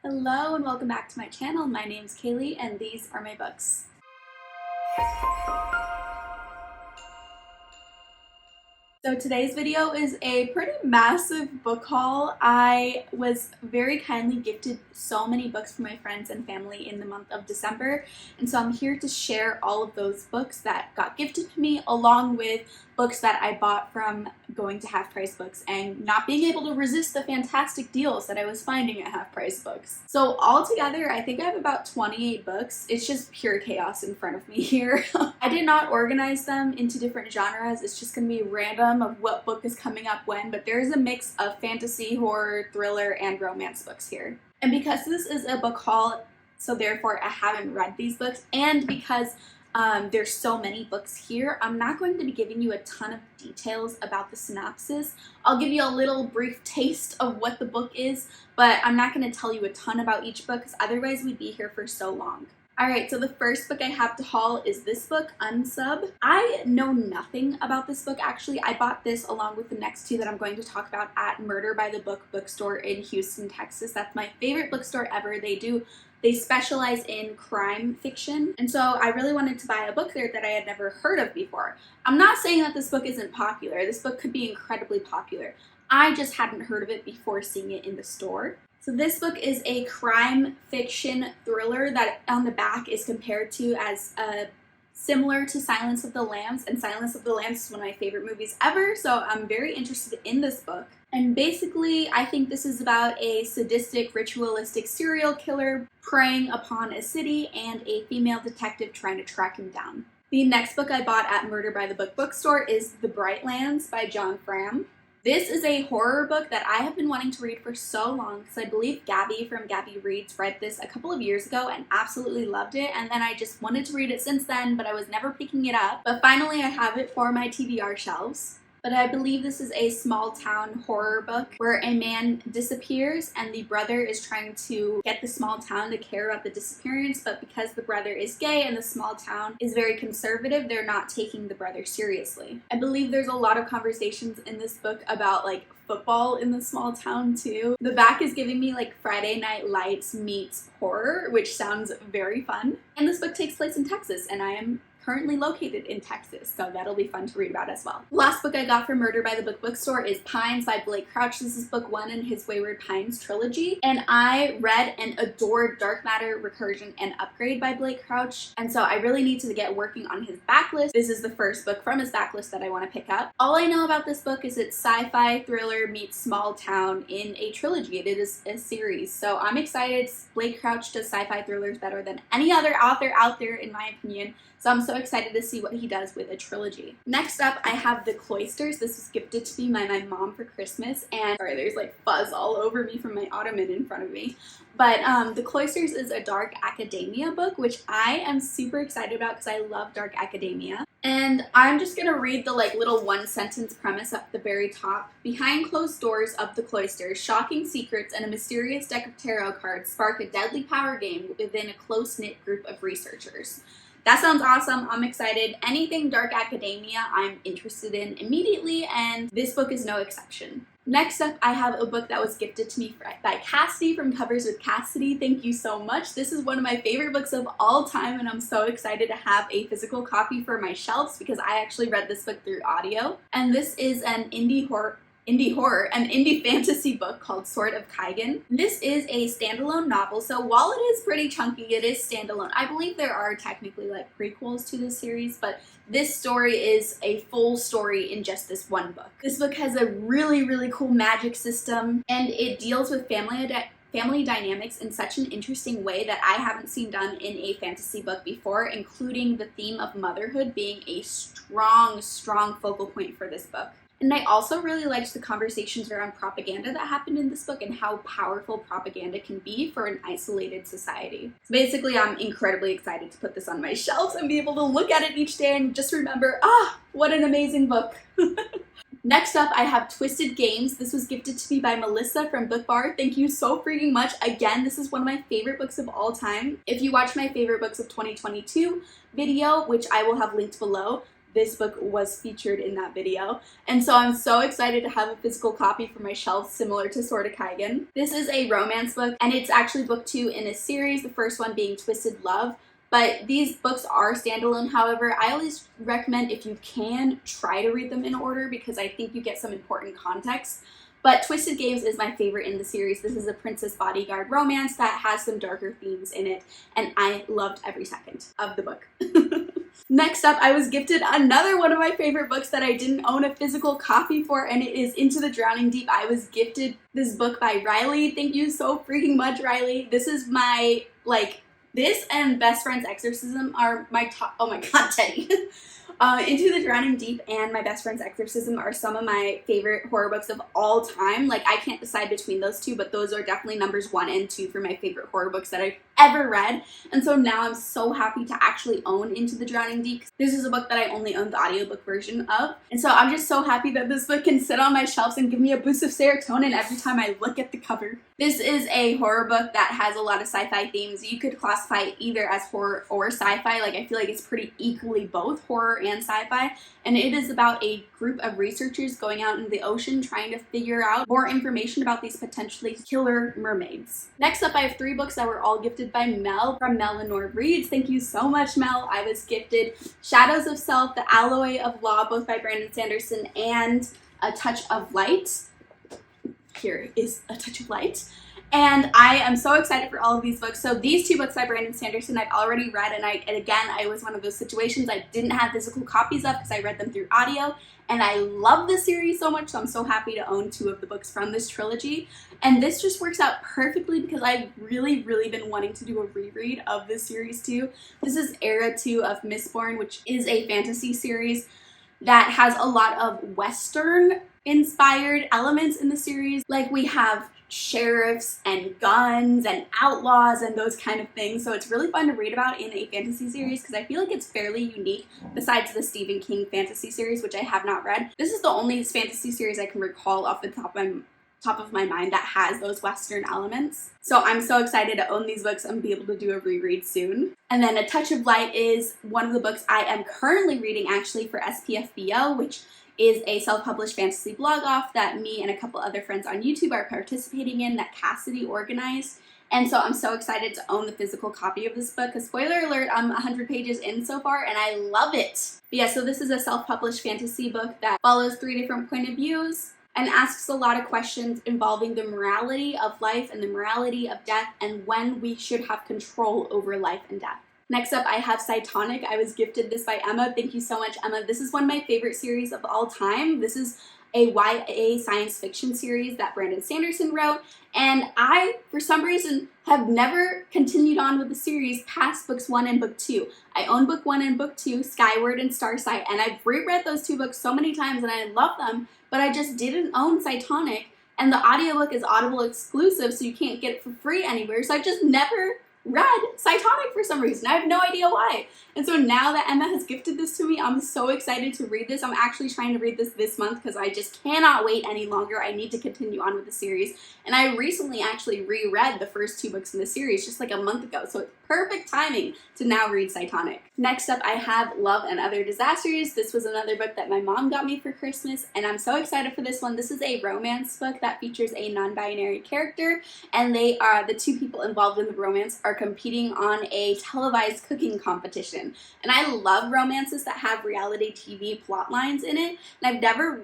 Hello and welcome back to my channel. My name's Kaylee and these are my books. So today's video is a pretty massive book haul. I was very kindly gifted so many books from my friends and family in the month of December, and so I'm here to share all of those books that got gifted to me along with books that I bought from going to Half Price Books and not being able to resist the fantastic deals that I was finding at Half Price Books. So altogether, I think I have about 28 books. It's just pure chaos in front of me here. I did not organize them into different genres. It's just going to be random of what book is coming up when, but there's a mix of fantasy, horror, thriller, and romance books here. And because this is a book haul, so therefore I haven't read these books, and because there's so many books here, I'm not going to be giving you a ton of details about the synopsis. I'll give you a little brief taste of what the book is, but I'm not going to tell you a ton about each book because otherwise we'd be here for so long. Alright, so the first book I have to haul is this book, Unsub. I know nothing about this book actually. I bought this along with the next two that I'm going to talk about at Murder by the Book bookstore in Houston, Texas. That's my favorite bookstore ever. They specialize in crime fiction, and so I really wanted to buy a book there that I had never heard of before. I'm not saying that this book isn't popular. This book could be incredibly popular. I just hadn't heard of it before seeing it in the store. So this book is a crime fiction thriller that on the back is compared to as similar to Silence of the Lambs, and Silence of the Lambs is one of my favorite movies ever, so I'm very interested in this book. And basically, I think this is about a sadistic, ritualistic serial killer preying upon a city and a female detective trying to track him down. The next book I bought at Murder by the Book bookstore is The Brightlands by John Fram. This is a horror book that I have been wanting to read for so long because I believe Gabby from Gabby Reads read this a couple of years ago and absolutely loved it, and then I just wanted to read it since then, but I was never picking it up. But finally I have it for my TBR shelves. But I believe this is a small town horror book where a man disappears and the brother is trying to get the small town to care about the disappearance, but because the brother is gay and the small town is very conservative, they're not taking the brother seriously. I believe there's a lot of conversations in this book about like football in the small town too. The back is giving me like Friday Night Lights meets horror, which sounds very fun. And this book takes place in Texas, and I am currently located in Texas, so that'll be fun to read about as well. The last book I got from Murder by the Book bookstore is Pines by Blake Crouch. This is book 1 in his Wayward Pines trilogy, and I read and adored Dark Matter, Recursion, and Upgrade by Blake Crouch, and so I really need to get working on his backlist. This is the first book from his backlist that I want to pick up. All I know about this book is it's sci-fi thriller meets small town in a trilogy. It is a series, so I'm excited. Blake Crouch does sci-fi thrillers better than any other author out there in my opinion, so I'm so excited to see what he does with a trilogy. Next up, I have The Cloisters. This was gifted to me by my mom for Christmas, and sorry, there's like fuzz all over me from my ottoman in front of me. But The Cloisters is a dark academia book, which I am super excited about because I love dark academia. And I'm just gonna read the like little one-sentence premise up at the very top. Behind closed doors of the cloisters, shocking secrets and a mysterious deck of tarot cards spark a deadly power game within a close-knit group of researchers. That sounds awesome. I'm excited. Anything dark academia I'm interested in immediately, and this book is no exception. Next up, I have a book that was gifted to me by Cassidy from Covers with Cassidy. Thank you so much. This is one of my favorite books of all time, and I'm so excited to have a physical copy for my shelves because I actually read this book through audio. And this is an indie fantasy book called Sword of Kaigen. This is a standalone novel, so while it is pretty chunky, it is standalone. I believe there are technically like prequels to this series, but this story is a full story in just this one book. This book has a really cool magic system, and it deals with family dynamics in such an interesting way that I haven't seen done in a fantasy book before, including the theme of motherhood being a strong focal point for this book. And I also really liked the conversations around propaganda that happened in this book and how powerful propaganda can be for an isolated society. So basically, I'm incredibly excited to put this on my shelves and be able to look at it each day and just remember, what an amazing book. Next up, I have Twisted Games. This was gifted to me by Melissa from Book Bar. Thank you so freaking much. Again, this is one of my favorite books of all time. If you watch my favorite books of 2022 video, which I will have linked below, this book was featured in that video. And so I'm so excited to have a physical copy for my shelf similar to Sword of Kaigen. This is a romance book, and it's actually book 2 in a series, the first one being Twisted Love. But these books are standalone. However, I always recommend, if you can, try to read them in order because I think you get some important context. But Twisted Games is my favorite in the series. This is a princess bodyguard romance that has some darker themes in it, and I loved every second of the book. Next up, I was gifted another one of my favorite books that I didn't own a physical copy for, and it is Into the Drowning Deep. I was gifted this book by Riley. Thank you so freaking much, Riley. This is my, this and Best Friend's Exorcism are my top, oh my god, Teddy. Into the Drowning Deep and My Best Friend's Exorcism are some of my favorite horror books of all time. I can't decide between those two, but those are definitely numbers 1 and 2 for my favorite horror books that I've ever read. And so now I'm so happy to actually own Into the Drowning Deep. This is a book that I only own the audiobook version of. And so I'm just so happy that this book can sit on my shelves and give me a boost of serotonin every time I look at the cover. This is a horror book that has a lot of sci-fi themes. You could classify it either as horror or sci-fi. I feel like it's pretty equally both horror and sci-fi. And it is about a group of researchers going out in the ocean trying to figure out more information about these potentially killer mermaids. Next up, I have 3 books that were all gifted by Mel from Mellenor Reads. Thank you so much, Mel. I was gifted Shadows of Self, The Alloy of Law, both by Brandon Sanderson, and A Touch of Light. Here is A Touch of Light. And I am so excited for all of these books. So these 2 books by Brandon Sanderson I've already read, and again, I was one of those situations I didn't have physical copies of because I read them through audio, and I love the series so much, so I'm so happy to own 2 of the books from this trilogy. And this just works out perfectly because I've really been wanting to do a reread of this series too. This is Era 2 of Mistborn, which is a fantasy series that has a lot of Western inspired elements in the series. We have sheriffs and guns and outlaws and those kind of things, so it's really fun to read about in a fantasy series because I feel like it's fairly unique besides the Stephen King fantasy series, which I have not read. This is the only fantasy series I can recall off the top of my mind that has those Western elements. So I'm so excited to own these books and be able to do a reread soon. And then A Touch of Light is one of the books I am currently reading actually for SPFBO, which is a self-published fantasy blog off that me and a couple other friends on YouTube are participating in that Cassidy organized. And so I'm so excited to own the physical copy of this book because, spoiler alert, I'm 100 pages in so far and I love it. But yeah, so this is a self-published fantasy book that follows 3 different point of views and asks a lot of questions involving the morality of life and the morality of death and when we should have control over life and death. Next up, I have Cytonic. I was gifted this by Emma. Thank you so much, Emma. This is one of my favorite series of all time. This is a YA science fiction series that Brandon Sanderson wrote, and I, for some reason, have never continued on with the series past books 1 and book 2. I own book 1 and book 2, Skyward and Starsight, and I've reread those 2 books so many times and I love them, but I just didn't own Cytonic, and the audiobook is Audible exclusive, so you can't get it for free anywhere, so I've just never read Cytonic for some reason. I have no idea why. And so now that Emma has gifted this to me, I'm so excited to read this. I'm actually trying to read this month because I just cannot wait any longer. I need to continue on with the series. And I recently actually reread the first 2 books in the series just a month ago. So it's perfect timing to now read Cytonic. Next up, I have Love and Other Disasters. This was another book that my mom got me for Christmas, and I'm so excited for this one. This is a romance book that features a non-binary character, and they are, the 2 people involved in the romance are competing on a televised cooking competition. And I love romances that have reality TV plot lines in it, and I've never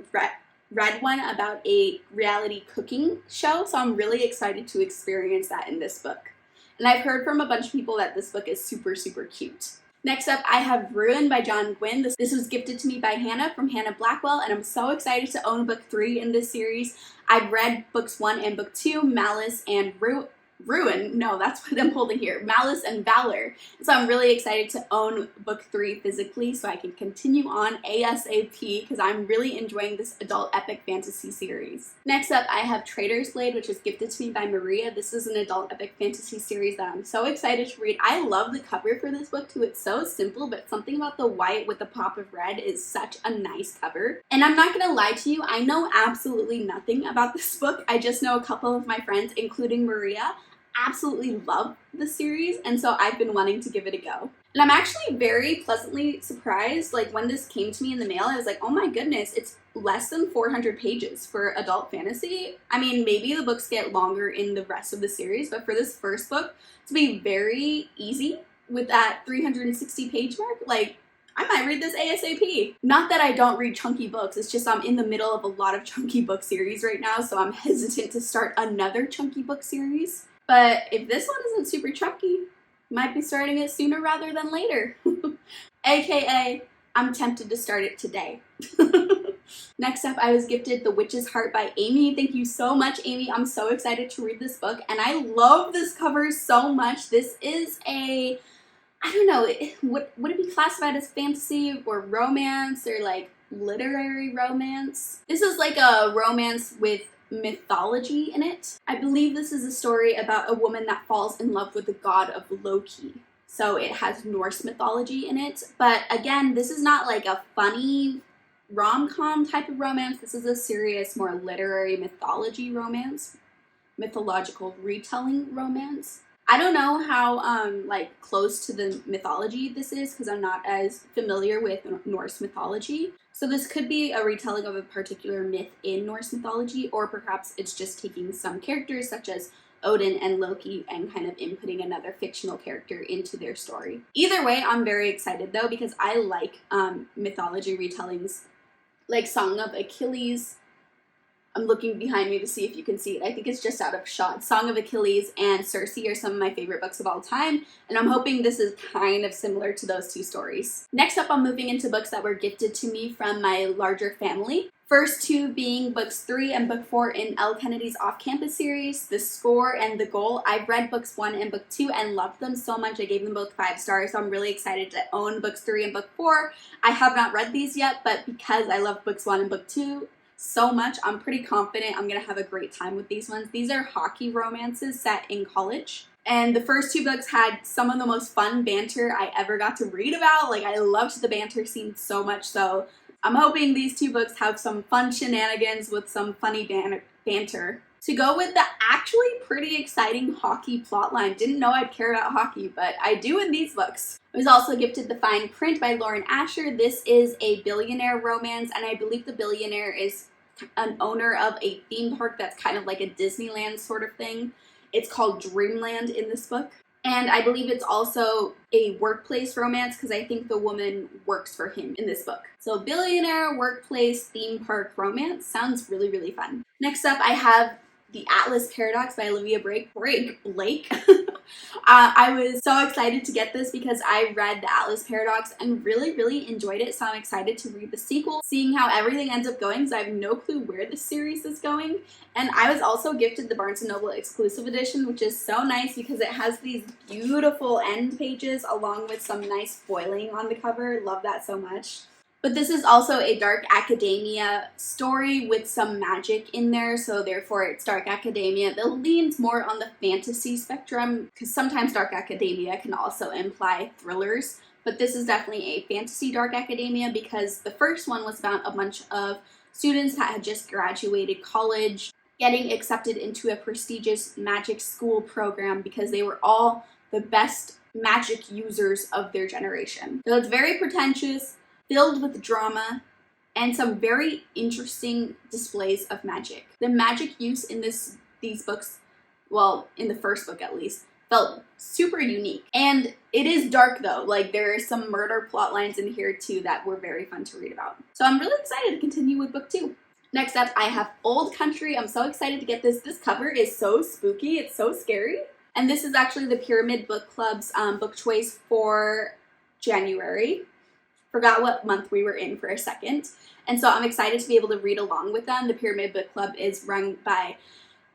read one about a reality cooking show, so I'm really excited to experience that in this book. And I've heard from a bunch of people that this book is super cute. Next up, I have Ruin by John Gwynne. This was gifted to me by Hannah from Hannah Blackwell, and I'm so excited to own book 3 in this series. I've read books 1 and book 2, Malice and Ruin, no, that's what I'm holding here, Malice and Valor. So I'm really excited to own book 3 physically so I can continue on ASAP because I'm really enjoying this adult epic fantasy series. Next up, I have Traitor's Blade, which was gifted to me by Maria. This is an adult epic fantasy series that I'm so excited to read. I love the cover for this book too. It's so simple, but something about the white with the pop of red is such a nice cover. And I'm not gonna lie to you, I know absolutely nothing about this book. I just know a couple of my friends, including Maria. absolutely love the series, and so I've been wanting to give it a go. And I'm actually very pleasantly surprised. Like, when this came to me in the mail, I was like, oh my goodness, it's less than 400 pages for adult fantasy. I mean, maybe the books get longer in the rest of the series, but for this first book to be very easy with that 360 page mark, like, I might read this ASAP. Not that I don't read chunky books, it's just I'm in the middle of a lot of chunky book series right now, so I'm hesitant to start another chunky book series. But if this one isn't super chunky, might be starting it sooner rather than later. AKA, I'm tempted to start it today. Next up, I was gifted The Witch's Heart by Amy. Thank you so much, Amy. I'm so excited to read this book, and I love this cover so much. This is a, I don't know, would it be classified as fantasy or romance or like literary romance? This is like a romance with mythology in it. I believe this is a story about a woman that falls in love with the god of Loki. So it has Norse mythology in it. But again, this is not like a funny rom-com type of romance. This is a serious, more literary mythology romance. Mythological retelling romance. I don't know how like close to the mythology this is because I'm not as familiar with Norse mythology. So this could be a retelling of a particular myth in Norse mythology, or perhaps it's just taking some characters such as Odin and Loki and kind of inputting another fictional character into their story. Either way, I'm very excited though because I like mythology retellings like Song of Achilles. I'm looking behind me to see if you can see it. I think it's just out of shot. Song of Achilles and Circe are some of my favorite books of all time, and I'm hoping this is kind of similar to those two stories. Next up, I'm moving into books that were gifted to me from my larger family. First two being books 3 and book 4 in Elle Kennedy's Off-Campus series, The Score and The Goal. I've read books 1 and book 2 and loved them so much. I gave them both 5 stars, so I'm really excited to own books 3 and book 4. I have not read these yet, but because I love books 1 and book 2 so much, I'm pretty confident I'm gonna have a great time with these ones. These are hockey romances set in college. And the first 2 books had some of the most fun banter I ever got to read about. Like, I loved the banter scene so much, so I'm hoping these 2 books have some fun shenanigans with some funny banter. To go with the actually pretty exciting hockey plotline. Didn't know I'd care about hockey, but I do in these books. I was also gifted The Fine Print by Lauren Asher. This is a billionaire romance, and I believe the billionaire is an owner of a theme park that's kind of like a Disneyland sort of thing. It's called Dreamland in this book. And I believe it's also a workplace romance because I think the woman works for him in this book. So billionaire, workplace, theme park romance sounds really, really fun. Next up, I have The Atlas Paradox by Olivia Blake. I was so excited to get this because I read The Atlas Paradox and really, really enjoyed it, so I'm excited to read the sequel, seeing how everything ends up going, so I have no clue where this series is going. And I was also gifted the Barnes & Noble exclusive edition, which is so nice because it has these beautiful end pages along with some nice foiling on the cover. Love that so much. But this is also a dark academia story with some magic in there, so therefore it's dark academia that leans more on the fantasy spectrum, because sometimes dark academia can also imply thrillers, but this is definitely a fantasy dark academia because the first one was about a bunch of students that had just graduated college, getting accepted into a prestigious magic school program because they were all the best magic users of their generation. So it's very pretentious, filled with drama, and some very interesting displays of magic. The magic use in these books, well, in the first book at least, felt super unique. And it is dark though, like there are some murder plot lines in here too that were very fun to read about. So I'm really excited to continue with book 2. Next up, I have Old Country. I'm so excited to get this. This cover is so spooky, it's so scary. And this is actually the Pyramid Book Club's book choice for January. Forgot what month we were in for a second. And so I'm excited to be able to read along with them. The Pyramid Book Club is run by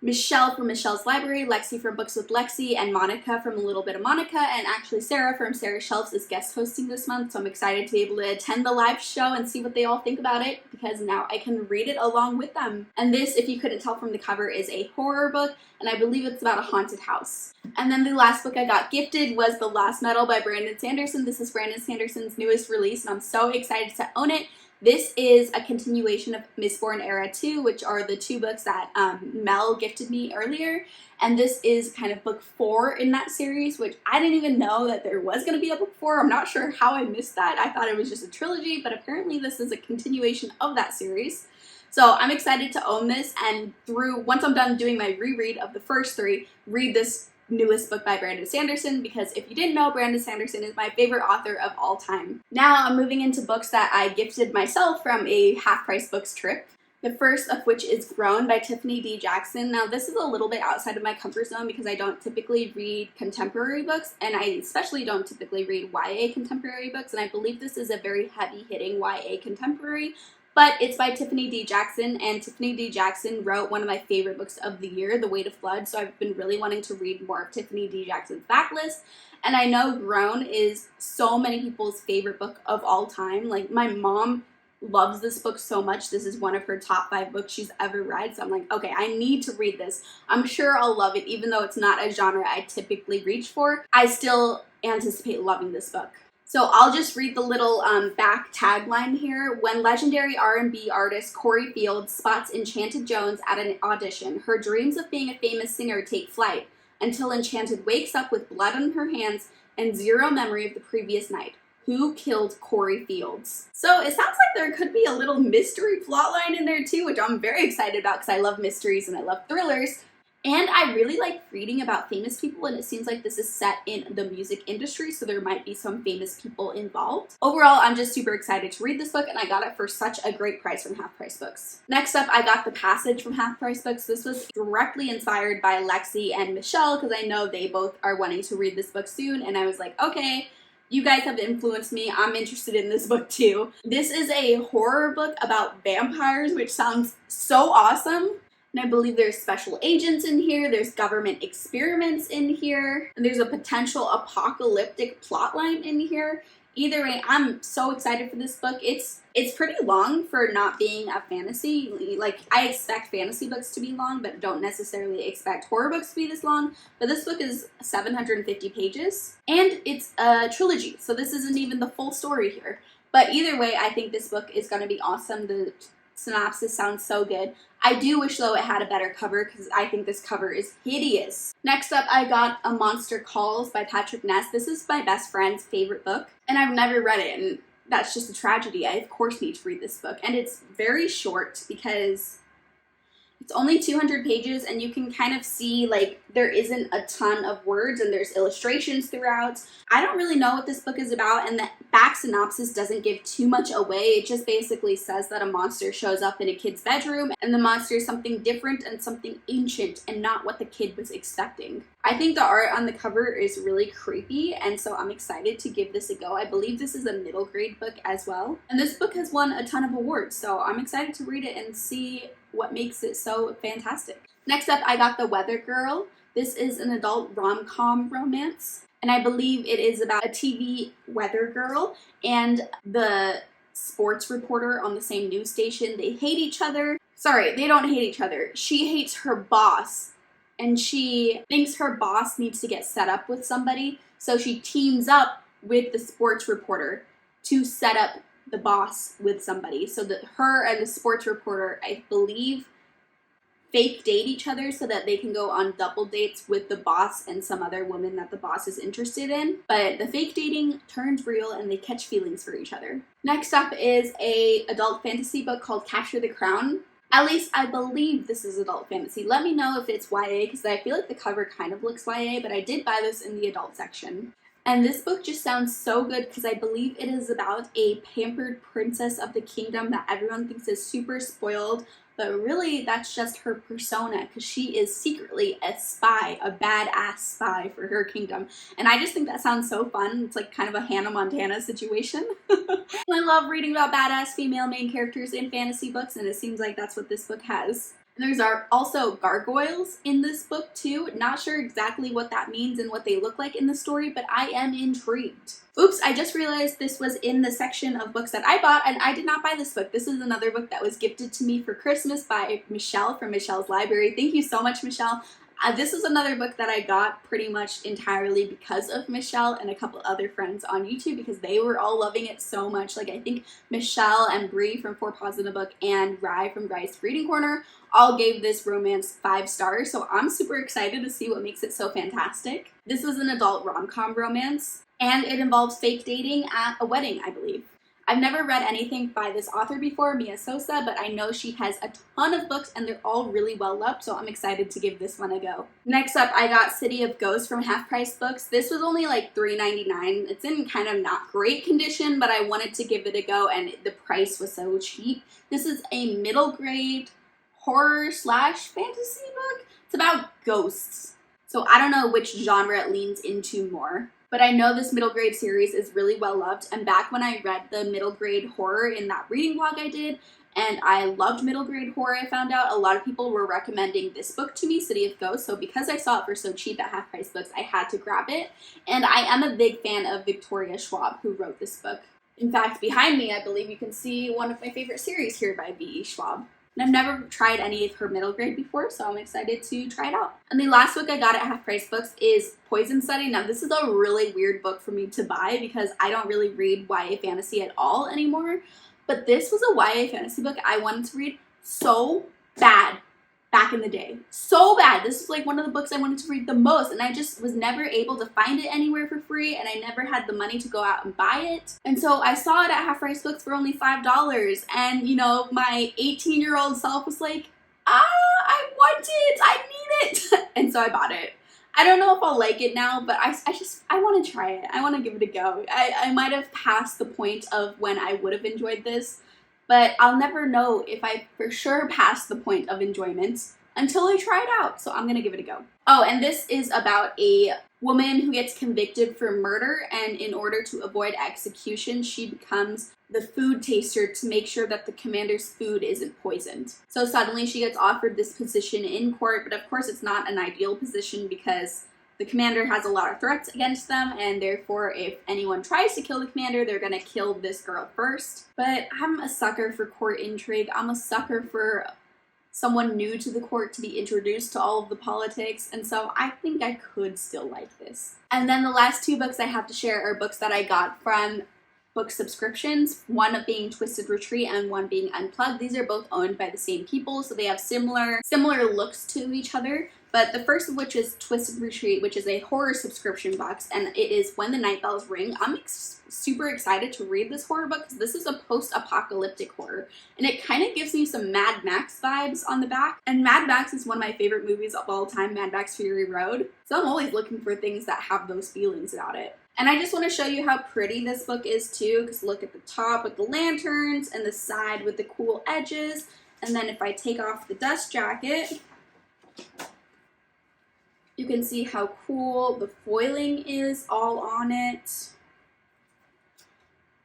Michelle from Michelle's Library, Lexi from Books with Lexi, and Monica from A Little Bit of Monica, and actually Sarah from Sarah's Shelves is guest hosting this month, so I'm excited to be able to attend the live show and see what they all think about it, because now I can read it along with them. And this, if you couldn't tell from the cover, is a horror book, and I believe it's about a haunted house. And then the last book I got gifted was The Last Metal by Brandon Sanderson. This is Brandon Sanderson's newest release, and I'm so excited to own it. This is a continuation of Mistborn Era 2, which are the two books that Mel gifted me earlier. And this is kind of book 4 in that series, which I didn't even know that there was going to be a book 4. I'm not sure how I missed that. I thought it was just a trilogy, but apparently this is a continuation of that series. So I'm excited to own this, and once I'm done doing my reread of the first 3, read this newest book by Brandon Sanderson, because if you didn't know, Brandon Sanderson is my favorite author of all time. Now I'm moving into books that I gifted myself from a Half Price Books trip. The first of which is Grown by Tiffany D. Jackson. Now this is a little bit outside of my comfort zone because I don't typically read contemporary books, and I especially don't typically read YA contemporary books, and I believe this is a very heavy-hitting YA contemporary. But it's by Tiffany D. Jackson, and Tiffany D. Jackson wrote one of my favorite books of the year, The Weight of Blood, so I've been really wanting to read more of Tiffany D. Jackson's backlist. And I know Grown is so many people's favorite book of all time. Like, my mom loves this book so much. This is one of her top 5 books she's ever read, so I'm like, okay, I need to read this. I'm sure I'll love it, even though it's not a genre I typically reach for. I still anticipate loving this book. So I'll just read the little back tagline here. When legendary R&B artist Corey Fields spots Enchanted Jones at an audition, her dreams of being a famous singer take flight until Enchanted wakes up with blood on her hands and zero memory of the previous night. Who killed Corey Fields? So it sounds like there could be a little mystery plotline in there too, which I'm very excited about because I love mysteries and I love thrillers. And I really like reading about famous people, and it seems like this is set in the music industry, so there might be some famous people involved. Overall, I'm just super excited to read this book, and I got it for such a great price from Half Price Books. Next up, I got The Passage from Half Price Books. This was directly inspired by Lexi and Michelle, because I know they both are wanting to read this book soon, and I was like, okay, you guys have influenced me. I'm interested in this book too. This is a horror book about vampires, which sounds so awesome. And I believe there's special agents in here, there's government experiments in here, and there's a potential apocalyptic plotline in here. Either way, I'm so excited for this book. It's pretty long for not being a fantasy. Like, I expect fantasy books to be long, but don't necessarily expect horror books to be this long. But this book is 750 pages, and it's a trilogy, so this isn't even the full story here. But either way, I think this book is going to be awesome. The synopsis sounds so good. I do wish, though, it had a better cover because I think this cover is hideous. Next up, I got A Monster Calls by Patrick Ness. This is my best friend's favorite book, and I've never read it, and that's just a tragedy. I, of course, need to read this book. And it's very short because it's only 200 pages, and you can kind of see, like, there isn't a ton of words, and there's illustrations throughout. I don't really know what this book is about, and the back synopsis doesn't give too much away. It just basically says that a monster shows up in a kid's bedroom, and the monster is something different and something ancient, and not what the kid was expecting. I think the art on the cover is really creepy, and so I'm excited to give this a go. I believe this is a middle grade book as well, and this book has won a ton of awards, so I'm excited to read it and see what makes it so fantastic. Next up, I got The Weather Girl. This is an adult rom-com romance, and I believe it is about a TV weather girl and the sports reporter on the same news station. They hate each other. Sorry, they don't hate each other. She hates her boss, and she thinks her boss needs to get set up with somebody, so she teams up with the sports reporter to set up the boss with somebody. So that her and the sports reporter, I believe, fake date each other so that they can go on double dates with the boss and some other woman that the boss is interested in. But the fake dating turns real and they catch feelings for each other. Next up is a adult fantasy book called Capture the Crown. At least I believe this is adult fantasy. Let me know if it's YA, because I feel like the cover kind of looks YA, but I did buy this in the adult section. And this book just sounds so good because I believe it is about a pampered princess of the kingdom that everyone thinks is super spoiled, but really that's just her persona because she is secretly a spy, a badass spy for her kingdom. And I just think that sounds so fun. It's like kind of a Hannah Montana situation. I love reading about badass female main characters in fantasy books, and it seems like that's what this book has. There's also gargoyles in this book too. Not sure exactly what that means and what they look like in the story, but I am intrigued. Oops, I just realized this was in the section of books that I bought, and I did not buy this book. This is another book that was gifted to me for Christmas by Michelle from Michelle's Library. Thank you so much, Michelle. This is another book that I got pretty much entirely because of Michelle and a couple other friends on YouTube because they were all loving it so much. Like I think Michelle and Brie from 4 Paws in a Book and Rye from Rye's Reading Corner all gave this romance 5 stars, so I'm super excited to see what makes it so fantastic. This is an adult rom-com romance, and it involves fake dating at a wedding, I believe. I've never read anything by this author before, Mia Sosa, but I know she has a ton of books and they're all really well loved, so I'm excited to give this one a go. Next up, I got City of Ghosts from Half Price Books. This was only like $3.99. It's in kind of not great condition, but I wanted to give it a go and the price was so cheap. This is a middle grade horror / fantasy book. It's about ghosts. So I don't know which genre it leans into more. But I know this middle grade series is really well loved, and back when I read the middle grade horror in that reading blog I did, and I loved middle grade horror, I found out a lot of people were recommending this book to me, City of Ghosts, so because I saw it for so cheap at Half Price Books, I had to grab it, and I am a big fan of Victoria Schwab, who wrote this book. In fact, behind me, I believe you can see one of my favorite series here by V.E. Schwab. And I've never tried any of her middle grade before, so I'm excited to try it out. And the last book I got at Half Price Books is Poison Study. Now, this is a really weird book for me to buy because I don't really read YA fantasy at all anymore. But this was a YA fantasy book I wanted to read so bad back in the day. So bad. This is like one of the books I wanted to read the most, and I just was never able to find it anywhere for free, and I never had the money to go out and buy it. And so I saw it at Half Price Books for only $5, and you know, my 18-year-old self was like, I want it, I need it. And so I bought it. I don't know if I'll like it now, but I want to try it. I want to give it a go. I might have passed the point of when I would have enjoyed this, but I'll never know if I for sure passed the point of enjoyment until I try it out, so I'm going to give it a go. Oh, and this is about a woman who gets convicted for murder, and in order to avoid execution, she becomes the food taster to make sure that the commander's food isn't poisoned. So suddenly she gets offered this position in court, but of course it's not an ideal position because the commander has a lot of threats against them, and therefore if anyone tries to kill the commander, they're gonna kill this girl first. But I'm a sucker for court intrigue. I'm a sucker for someone new to the court to be introduced to all of the politics, and so I think I could still like this. And then the last 2 books I have to share are books that I got from book subscriptions, one being Twisted Retreat and one being Unplugged. These are both owned by the same people, so they have similar looks to each other. But the first of which is Twisted Retreat, which is a horror subscription box, and it is When the Night Bells Ring. I'm super excited to read this horror book because this is a post-apocalyptic horror, and it kind of gives me some Mad Max vibes on the back. And Mad Max is one of my favorite movies of all time, Mad Max Fury Road. So I'm always looking for things that have those feelings about it. And I just want to show you how pretty this book is too, because look at the top with the lanterns and the side with the cool edges. And then if I take off the dust jacket, you can see how cool the foiling is all on it.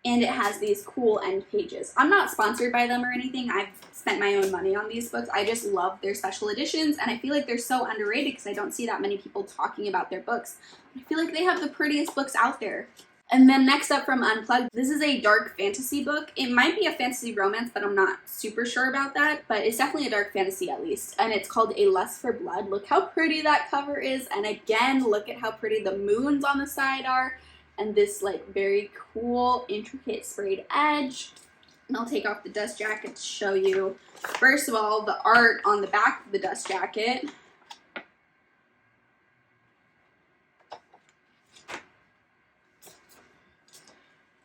And it has these cool end pages. I'm not sponsored by them or anything. I've spent my own money on these books. I just love their special editions, and I feel like they're so underrated because I don't see that many people talking about their books. I feel like they have the prettiest books out there. And then next up from Unplugged, this is a dark fantasy book. It might be a fantasy romance, but I'm not super sure about that. But it's definitely a dark fantasy at least. And it's called A Lust for Blood. Look how pretty that cover is. And again, look at how pretty the moons on the side are. And this like very cool, intricate sprayed edge. And I'll take off the dust jacket to show you, first of all, the art on the back of the dust jacket.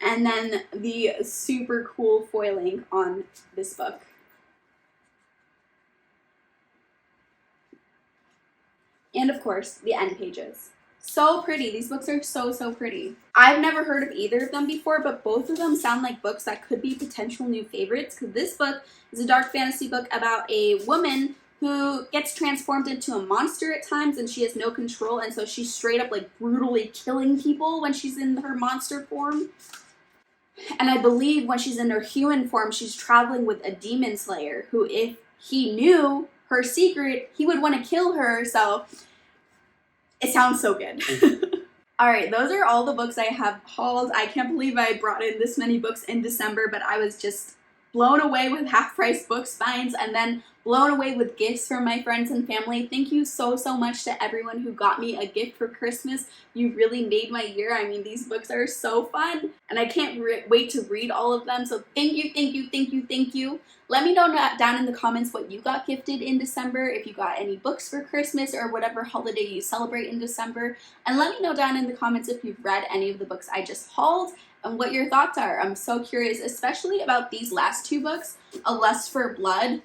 And then the super cool foiling on this book. And of course, the end pages. So pretty. These books are so pretty. I've never heard of either of them before, but both of them sound like books that could be potential new favorites, because this book is a dark fantasy book about a woman who gets transformed into a monster at times, and she has no control, and so she's straight up like brutally killing people when she's in her monster form. And I believe when she's in her human form, she's traveling with a demon slayer who, if he knew her secret, he would want to kill her. So it sounds so good. Alright, those are all the books I have hauled. I can't believe I brought in this many books in December, but I was just blown away with Half Price Books finds, and then blown away with gifts from my friends and family. Thank you so much to everyone who got me a gift for Christmas. You really made my year. I mean, these books are so fun and I can't wait to read all of them. So thank you. Let me know down in the comments what you got gifted in December, if you got any books for Christmas or whatever holiday you celebrate in December. And let me know down in the comments if you've read any of the books I just hauled and what your thoughts are. I'm so curious, especially about these last two books, A Lust for Blood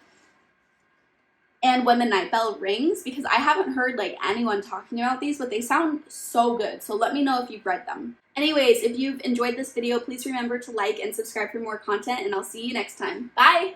and When the Night Bell Rings, because I haven't heard like anyone talking about these, but they sound so good. So let me know if you've read them. Anyways, if you've enjoyed this video, please remember to like and subscribe for more content, and I'll see you next time. Bye!